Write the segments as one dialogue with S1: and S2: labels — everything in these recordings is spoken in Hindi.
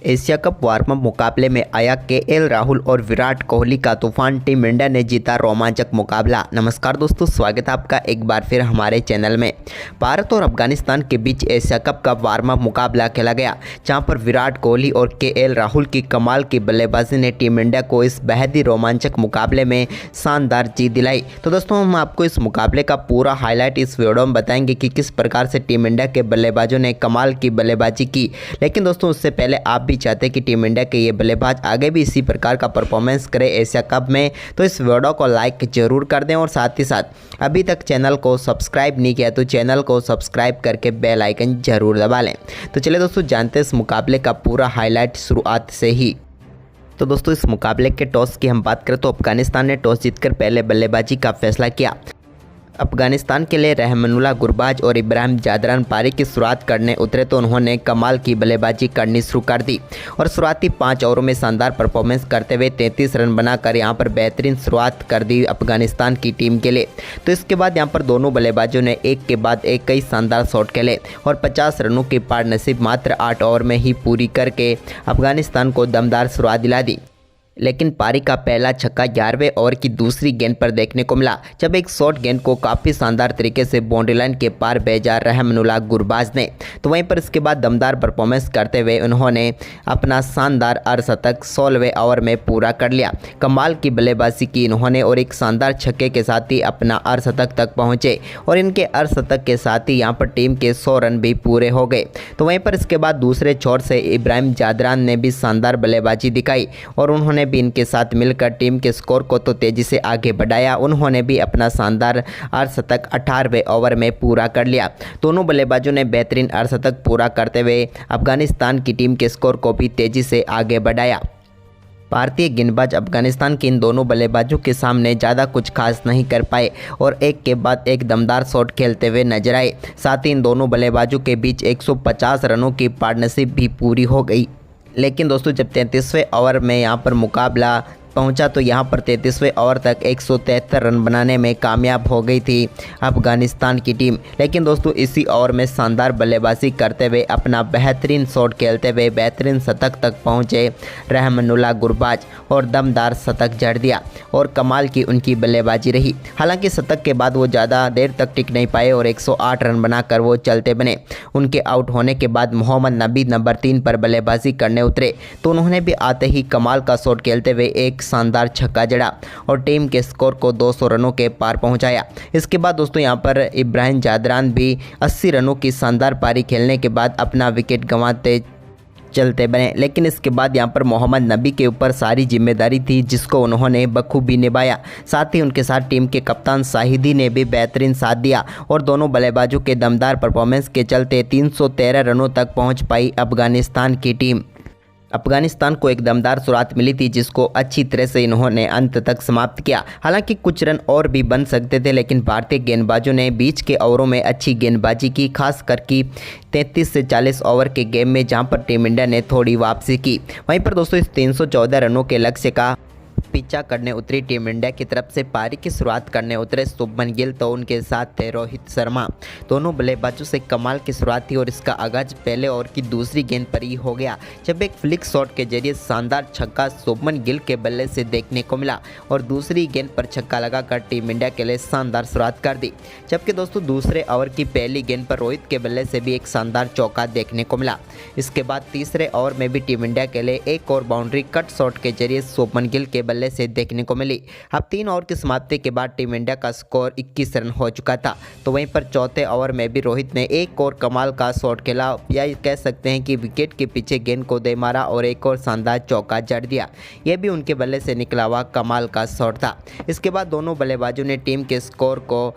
S1: एशिया कप वार्म अप मुकाबले में आया केएल राहुल और विराट कोहली का तूफान। टीम इंडिया ने जीता रोमांचक मुकाबला। नमस्कार दोस्तों, स्वागत है आपका एक बार फिर हमारे चैनल में। भारत और अफगानिस्तान के बीच एशिया कप का वार्म अप मुकाबला खेला गया, जहां पर विराट कोहली और केएल राहुल की कमाल की बल्लेबाजी ने टीम इंडिया को इस बेहद ही रोमांचक मुकाबले में शानदार जीत दिलाई। तो दोस्तों, हम आपको इस मुकाबले का पूरा हाईलाइट इस वीडियो में बताएंगे कि किस प्रकार से टीम इंडिया के बल्लेबाजों ने कमाल की बल्लेबाजी की। लेकिन दोस्तों, उससे पहले आप चाहते हैं कि टीम इंडिया के ये बल्लेबाज आगे भी इसी प्रकार का परफॉर्मेंस करे एशिया कप में, तो इस वीडियो को लाइक जरूर कर दें और साथ ही साथ अभी तक चैनल को सब्सक्राइब नहीं किया तो चैनल को सब्सक्राइब करके बेल आइकन जरूर दबा लें। तो चलिए दोस्तों, जानते हैं इस मुकाबले का पूरा हाईलाइट शुरुआत से ही। तो दोस्तों, इस मुकाबले के टॉस की हम बात करें तो अफगानिस्तान ने टॉस जीतकर पहले बल्लेबाजी का फैसला किया। अफगानिस्तान के लिए रहमानुल्लाह गुरबाज और इब्राहिम जादरान पारी की शुरुआत करने उतरे तो उन्होंने कमाल की बल्लेबाजी करनी शुरू कर दी और शुरुआती 5 ओवरों में शानदार परफॉर्मेंस करते हुए 33 रन बनाकर यहां पर बेहतरीन शुरुआत कर दी अफगानिस्तान की टीम के लिए। तो इसके बाद यहां पर दोनों बल्लेबाजों ने एक के बाद एक कई शानदार शॉट खेले और 50 रनों की पार्टनरशिप मात्र 8 ओवर में ही पूरी करके अफगानिस्तान को दमदार शुरुआत दिला दी। लेकिन पारी का पहला छक्का 11वें ओवर की दूसरी गेंद पर देखने को मिला, जब एक शॉर्ट गेंद को काफ़ी शानदार तरीके से बाउंड्री लाइन के पार भेजा रहमानुल्लाह गुरबाज ने। तो वहीं पर इसके बाद दमदार परफॉर्मेंस करते हुए उन्होंने अपना शानदार अर्धशतक 16वें ओवर में पूरा कर लिया। कमाल की बल्लेबाजी की इन्होंने और एक शानदार छक्के के साथ ही अपना अर्धशतक तक पहुँचे और इनके अर्धशतक के साथ ही यहाँ पर टीम के 100 रन भी पूरे हो गए। तो वहीं पर इसके बाद दूसरे छोर से इब्राहिम जादरान ने भी शानदार बल्लेबाजी दिखाई और उन्होंने भी इनके साथ मिलकर टीम के स्कोर को तो तेजी से आगे बढ़ाया। उन्होंने भी अपना शानदार अर्धशतक 18वें ओवर में पूरा कर लिया। दोनों बल्लेबाजों ने बेहतरीन अर्धशतक पूरा करते हुए अफगानिस्तान की टीम के स्कोर को भी तेजी से आगे बढ़ाया। भारतीय गेंदबाज अफगानिस्तान के इन दोनों बल्लेबाजों के सामने ज़्यादा कुछ खास नहीं कर पाए और एक के बाद एक दमदार शॉट खेलते हुए नजर आए। साथ ही इन दोनों बल्लेबाजों के बीच 150 रनों की पार्टनरशिप भी पूरी हो गई। लेकिन दोस्तों, जब 33वें ओवर में यहाँ पर मुकाबला पहुंचा तो यहां पर 33वें ओवर तक 173 रन बनाने में कामयाब हो गई थी अफगानिस्तान की टीम। लेकिन दोस्तों, इसी ओवर में शानदार बल्लेबाजी करते हुए अपना बेहतरीन शॉट खेलते हुए बेहतरीन शतक तक पहुंचे रहमानुल्लाह गुरबाज और दमदार शतक जड़ दिया और कमाल की उनकी बल्लेबाजी रही। हालांकि शतक के बाद वो ज़्यादा देर तक टिक नहीं पाए और 108 रन बनाकर वो चलते बने। उनके आउट होने के बाद मोहम्मद नबी नंबर 3 पर बल्लेबाजी करने उतरे तो उन्होंने भी आते ही कमाल का शॉट खेलते हुए एक शानदार छक्का जड़ा और टीम के स्कोर को 200 रनों के पार पहुंचाया। इसके बाद दोस्तों, यहां पर इब्राहिम जादरान भी 80 रनों की शानदार पारी खेलने के बाद अपना विकेट गंवाते चलते बने। लेकिन इसके बाद यहां पर मोहम्मद नबी के ऊपर सारी जिम्मेदारी थी, जिसको उन्होंने बखूबी निभाया। साथ ही उनके साथ टीम के कप्तान शाहिदी ने भी बेहतरीन साथ दिया और दोनों बल्लेबाजों के दमदार परफॉर्मेंस के चलते 313 रनों तक पहुंच पाई अफगानिस्तान की टीम। अफगानिस्तान को एक दमदार शुरुआत मिली थी, जिसको अच्छी तरह से इन्होंने अंत तक समाप्त किया। हालांकि कुछ रन और भी बन सकते थे, लेकिन भारतीय गेंदबाजों ने बीच के ओवरों में अच्छी गेंदबाजी की, खासकर कि 33 से 40 ओवर के गेम में, जहां पर टीम इंडिया ने थोड़ी वापसी की। वहीं पर दोस्तों, इस 314 रनों के लक्ष्य का पीछा करने उतरी टीम इंडिया की तरफ से पारी की शुरुआत करने उतरे शुभमन गिल, तो उनके साथ थे रोहित शर्मा। दोनों बल्लेबाजों से कमाल की शुरुआत थी और इसका आगाज पहले ओवर की दूसरी गेंद पर ही हो गया, जब एक फ्लिक शॉट के जरिए शानदार छक्का शुभमन गिल के बल्ले से देखने को मिला और दूसरी गेंद पर छक्का लगाकर टीम इंडिया के लिए शानदार शुरुआत कर दी। जबकि दोस्तों, दूसरे ओवर की पहली गेंद पर रोहित के बल्ले से भी एक शानदार चौका देखने को मिला। इसके बाद तीसरे ओवर में भी टीम इंडिया के लिए एक और बाउंड्री कट शॉट के जरिए शुभमन गिल के बल्ले से देखने को मिली। अब 3 ओवर की समाप्ति के बाद टीम इंडिया का स्कोर 21 रन हो चुका था। तो वहीं पर चौथे ओवर में भी रोहित ने एक और कमाल का शॉट खेला, या कह सकते हैं कि विकेट के पीछे गेंद को दे मारा और एक और शानदार चौका जड़ दिया। यह भी उनके बल्ले से निकला हुआ कमाल का शॉट था। इसके बाद दोनों बल्लेबाजों ने टीम के स्कोर को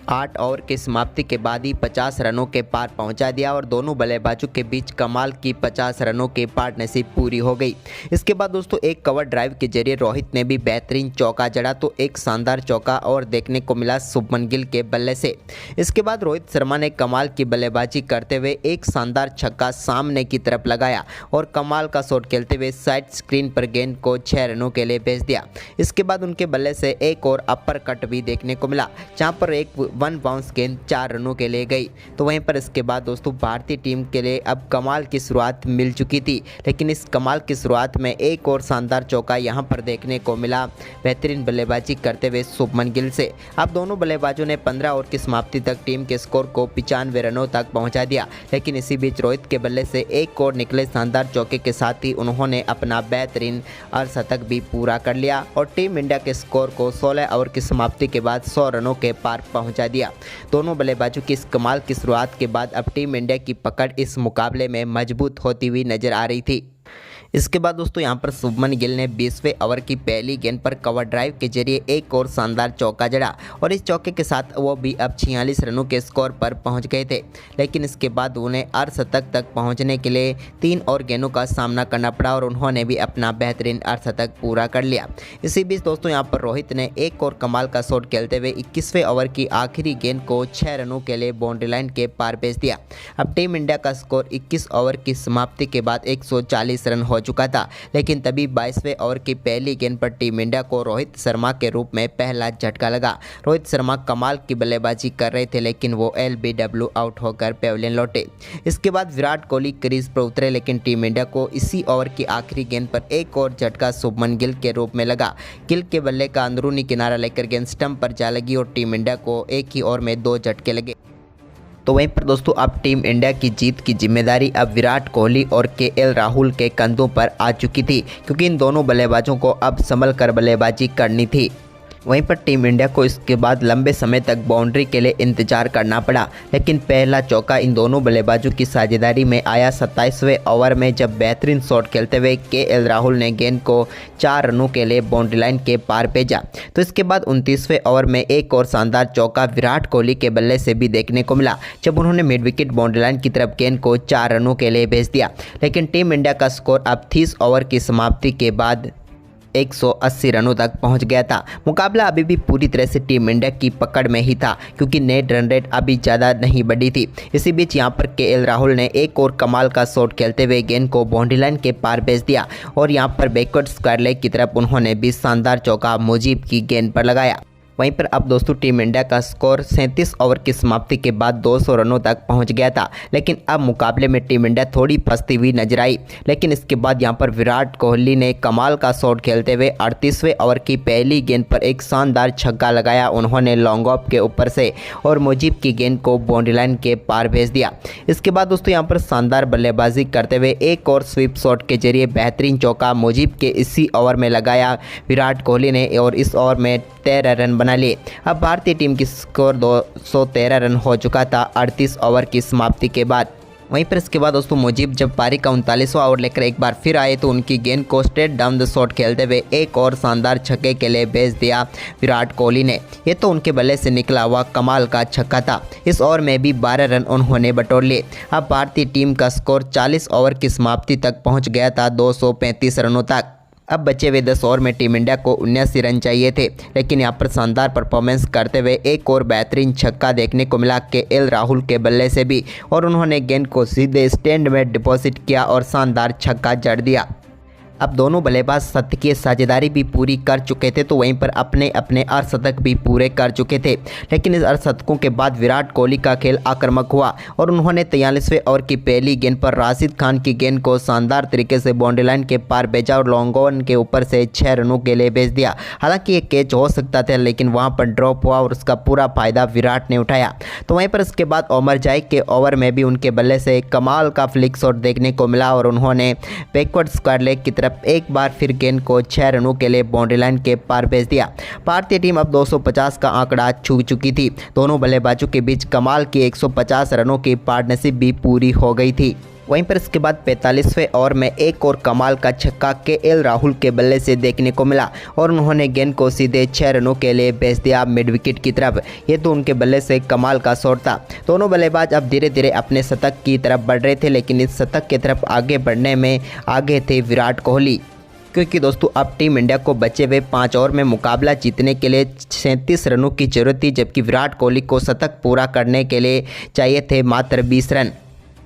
S1: 8 ओवर की समाप्ति के बाद ही 50 रनों के पार पहुंचा दिया और दोनों बल्लेबाजों के बीच कमाल की 50 रनों की पार्टनरशिप पूरी हो गई। इसके बाद दोस्तों, एक कवर ड्राइव के जरिए रोहित ने भी बेहतरीन चौका जड़ा तो एक शानदार चौका और देखने को मिला शुभमन गिल के बल्ले से। इसके बाद रोहित शर्मा ने कमाल की बल्लेबाजी करते हुए एक शानदार छक्का सामने की तरफ लगाया और कमाल का शॉट खेलते हुए साइड स्क्रीन पर गेंद को 6 रनों के लिए भेज दिया। इसके बाद उनके बल्ले से एक और अपर कट भी देखने को मिला, जहाँ पर एक वन बाउंस गेंद 4 रनों के लिए गई। तो वहीं पर इसके बाद दोस्तों भारतीय टीम के लिए अब कमाल की शुरुआत मिल चुकी थी, लेकिन इस कमाल की शुरुआत में एक और शानदार चौका यहां पर देखने को मिला बेहतरीन बल्लेबाजी करते हुए शुभमन गिल से। अब दोनों बल्लेबाजों ने 15 ओवर की समाप्ति तक टीम के स्कोर को 95 रनों तक पहुंचा दिया, लेकिन इसी बीच रोहित के बल्ले से एक और निकले शानदार चौके के साथ ही उन्होंने अपना बेहतरीन अर्धशतक भी पूरा कर लिया और टीम इंडिया के स्कोर को 16 ओवर की समाप्ति के बाद 100 रनों के पार पहुंचा दिया। दोनों बल्लेबाजों की इस कमाल की शुरुआत के बाद अब टीम इंडिया की पकड़ इस मुकाबले में मजबूत होती हुई नजर आ रही थी। इसके बाद दोस्तों यहां पर शुभमन गिल ने 20वें ओवर की पहली गेंद पर कवर ड्राइव के जरिए एक और शानदार चौका जड़ा और इस चौके के साथ वो भी अब 46 रनों के स्कोर पर पहुंच गए थे, लेकिन इसके बाद उन्हें अर्धशतक तक पहुंचने के लिए 3 और गेंदों का सामना करना पड़ा और उन्होंने भी अपना बेहतरीन अर्धशतक पूरा कर लिया। इसी बीच दोस्तों यहां पर रोहित ने एक और कमाल का शॉट खेलते हुए 21वें ओवर की आखिरी गेंद को 6 रनों के लिए बाउंड्री लाइन के पार भेज दिया। अब टीम इंडिया का स्कोर 21 ओवर की समाप्ति के बाद 140 रन हो चुका था, लेकिन तभी 22वें ओवर की पहली गेंद पर टीम इंडिया को रोहित शर्मा के रूप में पहला झटका लगा। रोहित शर्मा कमाल की बल्लेबाजी कर रहे थे, लेकिन वो LBW आउट होकर पेविलियन लौटे। इसके बाद विराट कोहली क्रीज पर उतरे, लेकिन टीम इंडिया को इसी ओवर की आखिरी गेंद पर एक और झटका शुभमन गिल के रूप में लगा। गिल के बल्ले का अंदरूनी किनारा लेकर गेंद स्टंप पर जा लगी और टीम इंडिया को एक ही ओवर में 2 झटके लगे। तो वहीं पर दोस्तों अब टीम इंडिया की जीत की जिम्मेदारी अब विराट कोहली और KL राहुल के कंधों पर आ चुकी थी, क्योंकि इन दोनों बल्लेबाजों को अब संभल कर बल्लेबाजी करनी थी। वहीं पर टीम इंडिया को इसके बाद लंबे समय तक बाउंड्री के लिए इंतजार करना पड़ा, लेकिन पहला चौका इन दोनों बल्लेबाजों की साझेदारी में आया 27वें ओवर में, जब बेहतरीन शॉट खेलते हुए KL राहुल ने गेंद को 4 रनों के लिए बाउंड्री लाइन के पार भेजा। तो इसके बाद 29वें ओवर में एक और शानदार चौका विराट कोहली के बल्ले से भी देखने को मिला, जब उन्होंने मिड विकेट बाउंड्री लाइन की तरफ गेंद को 4 रनों के लिए भेज दिया। लेकिन टीम इंडिया का स्कोर अब 30 ओवर की समाप्ति के बाद 180 रनों तक पहुंच गया था। मुकाबला अभी भी पूरी तरह से टीम इंडिया की पकड़ में ही था, क्योंकि नेट रन रेट अभी ज़्यादा नहीं बढ़ी थी। इसी बीच यहां पर KL राहुल ने एक और कमाल का शॉट खेलते हुए गेंद को बाउंड्री लाइन के पार भेज दिया और यहां पर बैकवर्ड स्क्वायर लेग की तरफ उन्होंने भी शानदार चौका मुजीब की गेंद पर लगाया। वहीं पर अब दोस्तों टीम इंडिया का स्कोर 37 ओवर की समाप्ति के बाद 200 रनों तक पहुंच गया था, लेकिन अब मुकाबले में टीम इंडिया थोड़ी फंसती हुई नजर आई। लेकिन इसके बाद यहां पर विराट कोहली ने कमाल का शॉट खेलते हुए 38वें ओवर की पहली गेंद पर एक शानदार छक्का लगाया उन्होंने लॉन्ग ऑफ के ऊपर से और मुजीब की गेंद को बाउंड्री लाइन के पार भेज दिया। इसके बाद दोस्तों यहां पर शानदार बल्लेबाजी करते हुए एक और स्वीप शॉट के जरिए बेहतरीन चौका मुजीब के इसी ओवर में लगाया विराट कोहली ने और इस ओवर में 13 रन बना लिए। अब भारतीय टीम की स्कोर 213 रन हो चुका था 38 ओवर की समाप्ति के बाद। वहीं पर इसके बाद दोस्तों मुजीब जब पारी का 39वां ओवर लेकर एक बार फिर आए तो उनकी गेंद को स्ट्रेट डाउन द शॉट खेलते हुए एक और शानदार छक्के के लिए भेज दिया विराट कोहली ने। ये तो उनके बल्ले से निकला हुआ कमाल का छक्का था। इस ओवर में भी 12 रन उन्होंने बटोर लिए। अब भारतीय टीम का स्कोर 40 ओवर की समाप्ति तक पहुँच गया था 235 रनों तक। अब बचे हुए 10 ओवर में टीम इंडिया को 79 रन चाहिए थे, लेकिन यहाँ पर शानदार परफॉर्मेंस करते हुए एक और बेहतरीन छक्का देखने को मिला KL राहुल के बल्ले से भी और उन्होंने गेंद को सीधे स्टैंड में डिपॉजिट किया और शानदार छक्का जड़ दिया। अब दोनों बल्लेबाज शतकीय साझेदारी भी पूरी कर चुके थे, तो वहीं पर अपने अपने अर्धशतक भी पूरे कर चुके थे। लेकिन इस अर्धशतकों के बाद विराट कोहली का खेल आक्रामक हुआ और उन्होंने 43वें ओवर की पहली गेंद पर राशिद खान की गेंद को शानदार तरीके से बाउंड्री लाइन के पार भेजा और लॉन्ग ऑन के ऊपर से 6 रनों के लिए भेज दिया। हालांकि ये कैच हो सकता था, लेकिन वहां पर ड्रॉप हुआ और उसका पूरा फायदा विराट ने उठाया। तो वहीं पर इसके बाद ओमर जाइक के ओवर में भी उनके बल्ले से कमाल का फ्लिक शॉट देखने को मिला और उन्होंने बैकवर्ड स्क्वायर लेग की तरफ एक बार फिर गेंद को 6 रनों के लिए बाउंड्री लाइन के पार भेज दिया। भारतीय टीम अब 250 का आंकड़ा छू चुकी थी। दोनों बल्लेबाजों के बीच कमाल की 150 रनों की पार्टनरशिप भी पूरी हो गई थी। वहीं पर इसके बाद 45वें ओवर में एक और कमाल का छक्का KL राहुल के बल्ले से देखने को मिला और उन्होंने गेंद को सीधे 6 रनों के लिए भेज दिया मिड विकेट की तरफ। ये तो उनके बल्ले से कमाल का शॉट था। दोनों बल्लेबाज अब धीरे धीरे अपने शतक की तरफ बढ़ रहे थे, लेकिन इस शतक की तरफ आगे बढ़ने में आगे थे विराट कोहली, क्योंकि दोस्तों अब टीम इंडिया को बचे हुए 5 ओवर में मुकाबला जीतने के लिए 37 रनों की जरूरत थी, जबकि विराट कोहली को शतक पूरा करने के लिए चाहिए थे मात्र 20 रन।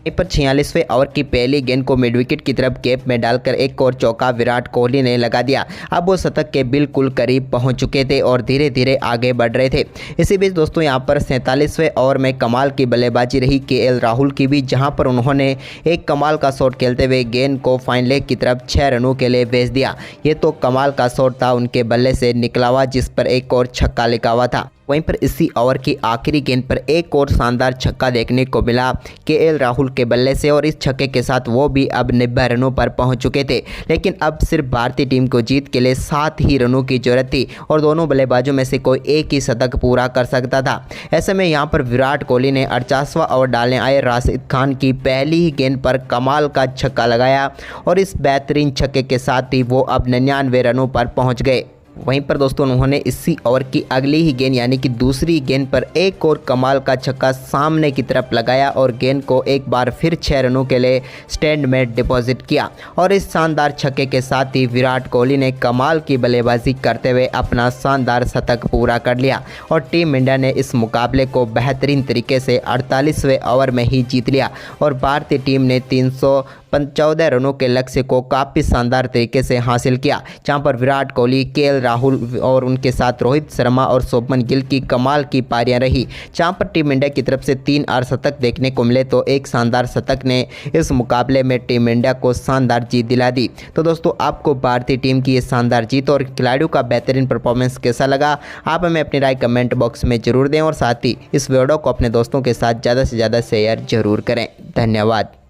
S1: पर 46वें ओवर की पहली गेंद को मिड विकेट की तरफ गैप में डालकर एक और चौका विराट कोहली ने लगा दिया। अब वो शतक के बिल्कुल करीब पहुंच चुके थे और धीरे धीरे आगे बढ़ रहे थे। इसी बीच दोस्तों यहां पर 47वें ओवर में कमाल की बल्लेबाजी रही केएल राहुल की भी, जहां पर उन्होंने एक कमाल का शॉट खेलते हुए गेंद को फाइन लेग की तरफ 6 रनों के लिए भेज दिया। ये तो कमाल का शॉट था उनके बल्ले से निकला हुआ, जिस पर एक और छक्का लिखा हुआ था। वहीं पर इसी ओवर की आखिरी गेंद पर एक और शानदार छक्का देखने को मिला केएल राहुल के बल्ले से, और इस छक्के के साथ वो भी अब 90 रनों पर पहुंच चुके थे। लेकिन अब सिर्फ भारतीय टीम को जीत के लिए 7 ही रनों की जरूरत थी और दोनों बल्लेबाजों में से कोई एक ही शतक पूरा कर सकता था। ऐसे में यहाँ पर विराट कोहली ने 48वां ओवर डालने आए राशिद खान की पहली ही गेंद पर कमाल का छक्का लगाया और इस बेहतरीन छक्के के साथ ही वो अब 99 रनों पर पहुँच गए। वहीं पर दोस्तों उन्होंने इसी ओवर की अगली ही गेंद यानी कि दूसरी गेंद पर एक और कमाल का छक्का सामने की तरफ लगाया और गेंद को एक बार फिर 6 रनों के लिए स्टैंड में डिपॉजिट किया। और इस शानदार छक्के के साथ ही विराट कोहली ने कमाल की बल्लेबाजी करते हुए अपना शानदार शतक पूरा कर लिया और टीम इंडिया ने इस मुकाबले को बेहतरीन तरीके से 48वें ओवर में ही जीत लिया और भारतीय टीम ने 314 रनों के लक्ष्य को काफ़ी शानदार तरीके से हासिल किया, जहां पर विराट कोहली, केएल राहुल और उनके साथ रोहित शर्मा और शुभमन गिल की कमाल की पारियां रही। जहां पर टीम इंडिया की तरफ से 3 अर्धशतक देखने को मिले तो एक शानदार शतक ने इस मुकाबले में टीम इंडिया को शानदार जीत दिला दी। तो दोस्तों आपको भारतीय टीम की ये शानदार जीत और खिलाड़ियों का बेहतरीन परफॉर्मेंस कैसा लगा, आप हमें अपनी राय कमेंट बॉक्स में जरूर दें और साथ ही इस वीडियो को अपने दोस्तों के साथ ज़्यादा से ज़्यादा शेयर जरूर करें। धन्यवाद।